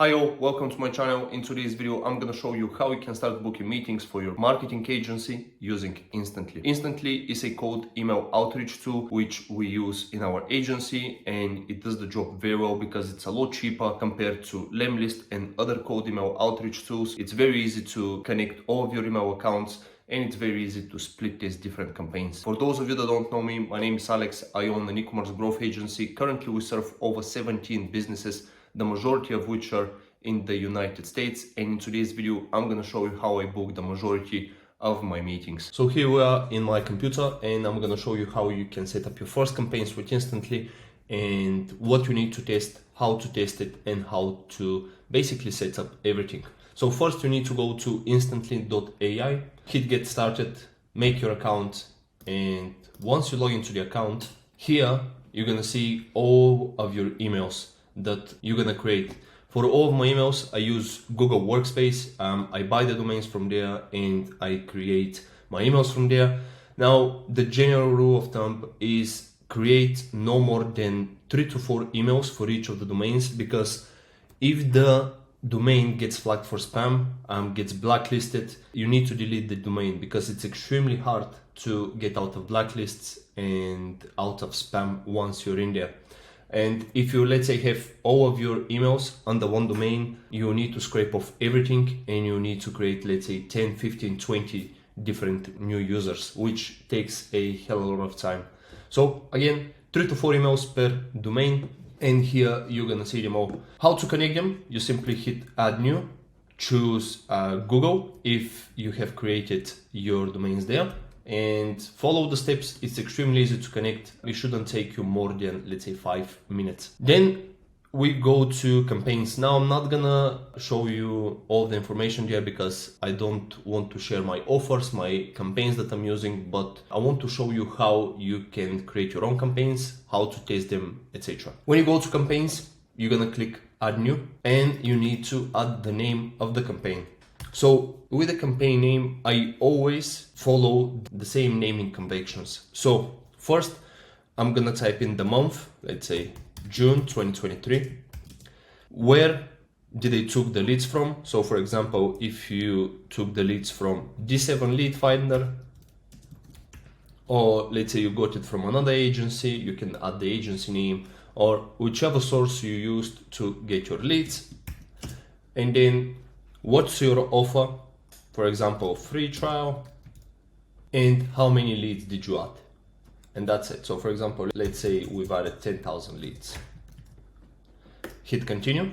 Hi all, welcome to my channel. In today's video, I'm gonna show you how you can start booking meetings for your marketing agency using Instantly. Instantly is a cold email outreach tool which we use in our agency, and it does the job very well because it's a lot cheaper compared to Lemlist and other cold email outreach tools. It's very easy to connect all of your email accounts, and it's very easy to split test different campaigns. For those of you that don't know me, my name is Alex. I own an e-commerce growth agency. Currently, we serve over 17 businesses, the majority of which are in the United States. And in today's video, I'm going to show you how I book the majority of my meetings. So here we are in my computer, and I'm going to show you how you can set up your first campaigns with Instantly and what you need to test, how to test it, and how to basically set up everything. So first you need to go to instantly.ai, hit get started, make your account, and once you log into the account, here you're going to see all of your emails that you're going to create. For all of my emails, I use Google Workspace. I buy the domains from there and I create my emails from there. Now, the general rule of thumb is create no more than 3 to 4 emails for each of the domains, because if the domain gets flagged for spam, gets blacklisted, you need to delete the domain because it's extremely hard to get out of blacklists and out of spam once you're in there. And if you, let's say, have all of your emails under one domain, you need to scrape off everything and you need to create, let's say, 10, 15, 20 different new users, which takes a hell of a lot of time. So again, 3 to 4 emails per domain, and here you're gonna see them all. How to connect them? You simply hit add new, choose Google if you have created your domains there, and follow the steps. It's extremely easy to connect. It shouldn't take you more than, let's say, 5 minutes. Then we go to campaigns. Now I'm not gonna show you all the information here because I don't want to share my offers, my campaigns that I'm using, but I want to show you how you can create your own campaigns, how to test them, etc. When you go to campaigns, you're gonna click add new, and you need to add the name of the campaign. So with the campaign name, I always follow the same naming conventions. So first, I'm gonna type in the month, let's say June 2023. Where did they took the leads from? So for example, if you took the leads from D7 Lead Finder, or let's say you got it from another agency, you can add the agency name or whichever source you used to get your leads. And then what's your offer? For example, free trial, and how many leads did you add? And that's it. So for example, let's say we've added 10,000 leads. Hit continue.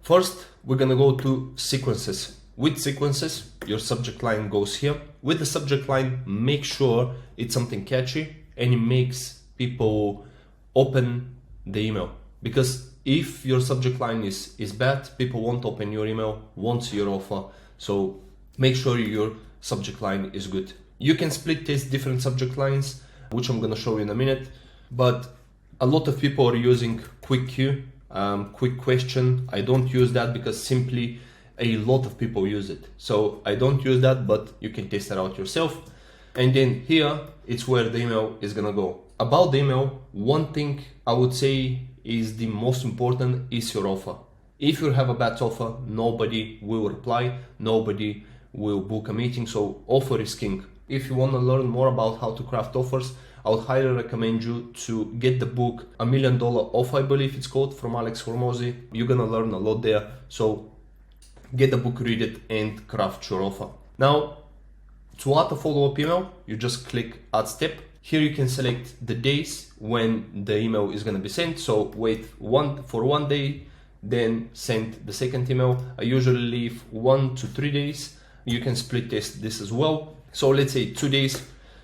First, we're gonna go to sequences. With sequences, your subject line goes here. With the subject line, make sure it's something catchy and it makes people open the email, because if your subject line is bad, people won't open your email, won't see your offer. So make sure your subject line is good. You can split test different subject lines, which I'm gonna show you in a minute, but a lot of people are using quick Q, quick question. I don't use that because simply a lot of people use it. So I don't use that, but you can test it out yourself. And then here, it's where the email is gonna go. About the email, one thing I would say is the most important is your offer. If you have a bad offer, nobody will reply, nobody will book a meeting. So offer is king. If you want to learn more about how to craft offers, I would highly recommend you to get the book $1 Million Offer, I believe it's called, from Alex Hormozy. You're gonna learn a lot there. So get the book, read it, and craft your offer. Now, to add a follow-up email, you just click add step. Here you can select the days when the email is going to be sent. So wait for 1 day, then send the second email. I usually leave 1 to 3 days. You can split test this as well. So let's say 2 days,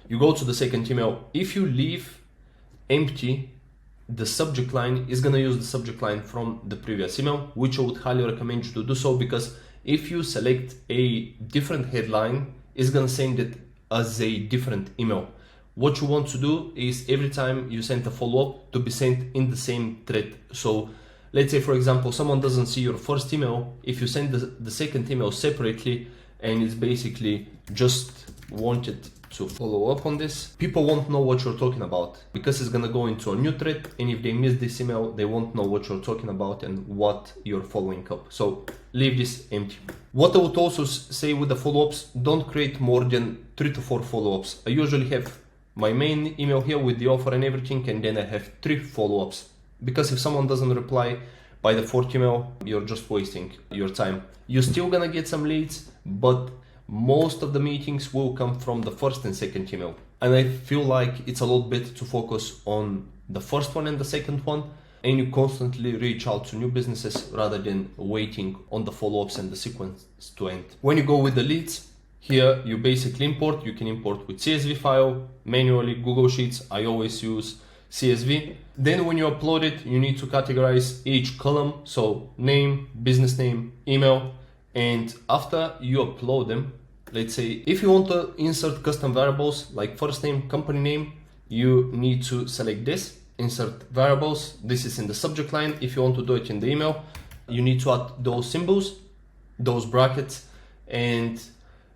you go to the second email. If you leave empty, the subject line is going to use the subject line from the previous email, which I would highly recommend you to do so, because if you select a different headline, it's going to send it as a different email. What you want to do is every time you send a follow-up to be sent in the same thread. So let's say, for example, someone doesn't see your first email. If you send the second email separately and it's basically just wanted to follow up on this. People won't know what you're talking about because it's gonna go into a new thread, and if they miss this email, they won't know what you're talking about and what you're following up. So leave this empty. What I would also say with the follow-ups, don't create more than 3 to 4 follow-ups. I usually have my main email here with the offer and everything, and then I have 3 follow-ups. Because if someone doesn't reply by the 4th email, you're just wasting your time. You're still gonna get some leads, but most of the meetings will come from the 1st and 2nd email. And I feel like it's a lot better to focus on the 1st one and the 2nd one, and you constantly reach out to new businesses rather than waiting on the follow-ups and the sequence to end. When you go with the leads, here you basically import. You can import with CSV file, manually, Google Sheets. I always use CSV. Then when you upload it, you need to categorize each column. So name, business name, email. And after you upload them, let's say if you want to insert custom variables like first name, company name, you need to select this, insert variables. This is in the subject line. If you want to do it in the email, you need to add those symbols, those brackets. And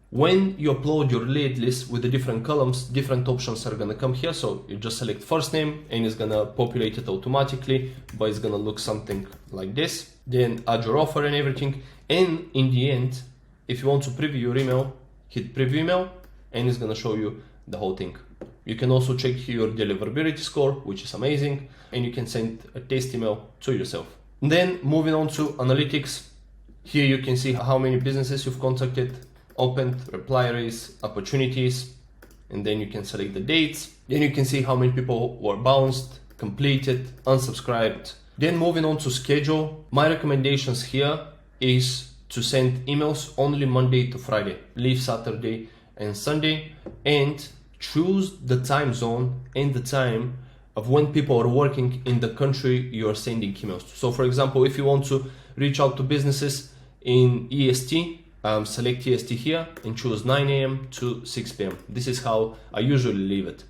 when you upload your lead list with the different columns, different options are gonna come here. So you just select first name and it's gonna populate it automatically, but it's gonna look something like this. Then add your offer and everything. And in the end, if you want to preview your email, hit preview email and it's gonna show you the whole thing. You can also check your deliverability score, which is amazing, and you can send a test email to yourself. And then moving on to analytics, here you can see how many businesses you've contacted, opened, reply rates, opportunities, and then you can select the dates. Then you can see how many people were bounced, completed, unsubscribed. Then moving on to schedule, my recommendations here is to send emails only Monday to Friday, leave Saturday and Sunday, and choose the time zone and the time of when people are working in the country you are sending emails to. So for example, if you want to reach out to businesses in EST, select EST here and choose 9 a.m. to 6 p.m. This is how I usually leave it.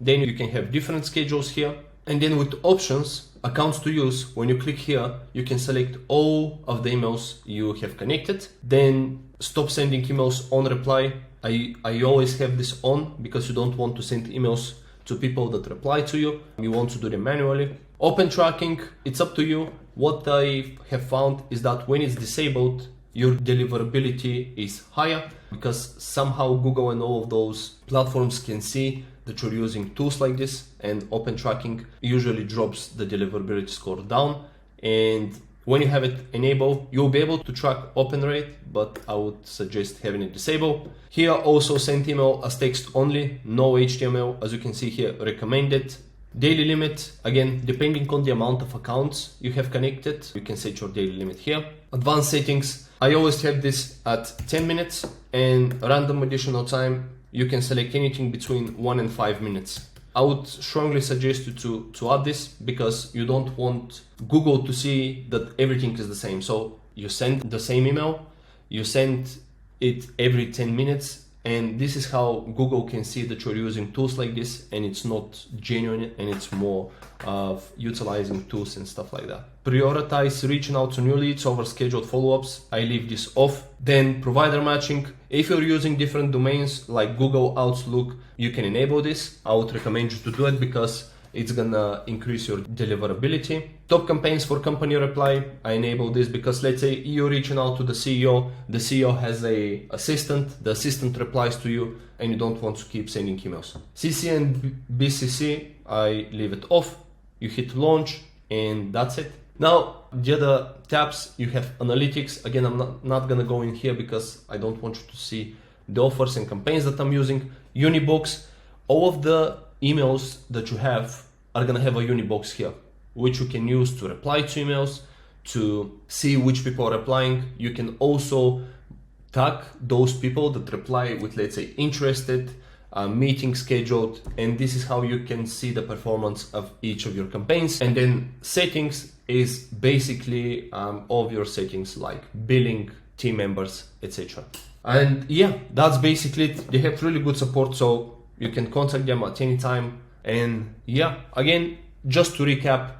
Then you can have different schedules here. And then with options, accounts to use, when you click here, you can select all of the emails you have connected. Then stop sending emails on reply. I always have this on because you don't want to send emails to people that reply to you. You want to do them manually. Open tracking, it's up to you. What I have found is that when it's disabled, your deliverability is higher because somehow Google and all of those platforms can see that you're using tools like this, and open tracking usually drops the deliverability score down. And when you have it enabled, you'll be able to track open rate, but I would suggest having it disabled. Here also send email as text only, no HTML, as you can see here, recommended. Daily limit, again, depending on the amount of accounts you have connected, you can set your daily limit here. Advanced settings, I always have this at 10 minutes, and random additional time, you can select anything between 1 and 5 minutes. I would strongly suggest you to add this because you don't want Google to see that everything is the same. So you send the same email, you send it every 10 minutes, and this is how Google can see that you're using tools like this and it's not genuine and it's more of utilizing tools and stuff like that. Prioritize reaching out to new leads over scheduled follow-ups. I leave this off. Then provider matching. If you're using different domains like Google, Outlook, you can enable this. I would recommend you to do it because it's gonna increase your deliverability. Top campaigns for company reply. I enable this because let's say you're reaching out to the CEO has a assistant, the assistant replies to you and you don't want to keep sending emails. CC and BCC, I leave it off. You hit launch and that's it. Now, the other tabs, you have analytics. Again, I'm not gonna go in here because I don't want you to see the offers and campaigns that I'm using. Unibox, all of the emails that you have are gonna have a Unibox here, which you can use to reply to emails, to see which people are replying. You can also tag those people that reply with, let's say, interested, meeting scheduled, and this is how you can see the performance of each of your campaigns. And then settings is basically all of your settings like billing, team members, etc. And yeah, that's basically it. They have really good support, so you can contact them at any time. And yeah, again, just to recap,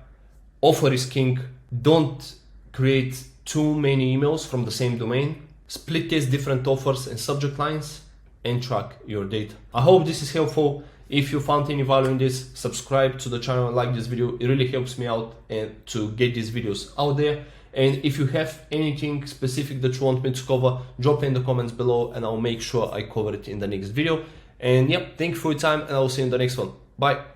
offer is king. Don't create too many emails from the same domain. Split test different offers and subject lines. and track your data. I hope this is helpful. If you found any value in this, subscribe to the channel and like this video. It really helps me out and to get these videos out there. And if you have anything specific that you want me to cover, drop it in the comments below and I'll make sure I cover it in the next video. And yep, thank you for your time and I'll see you in the next one. Bye.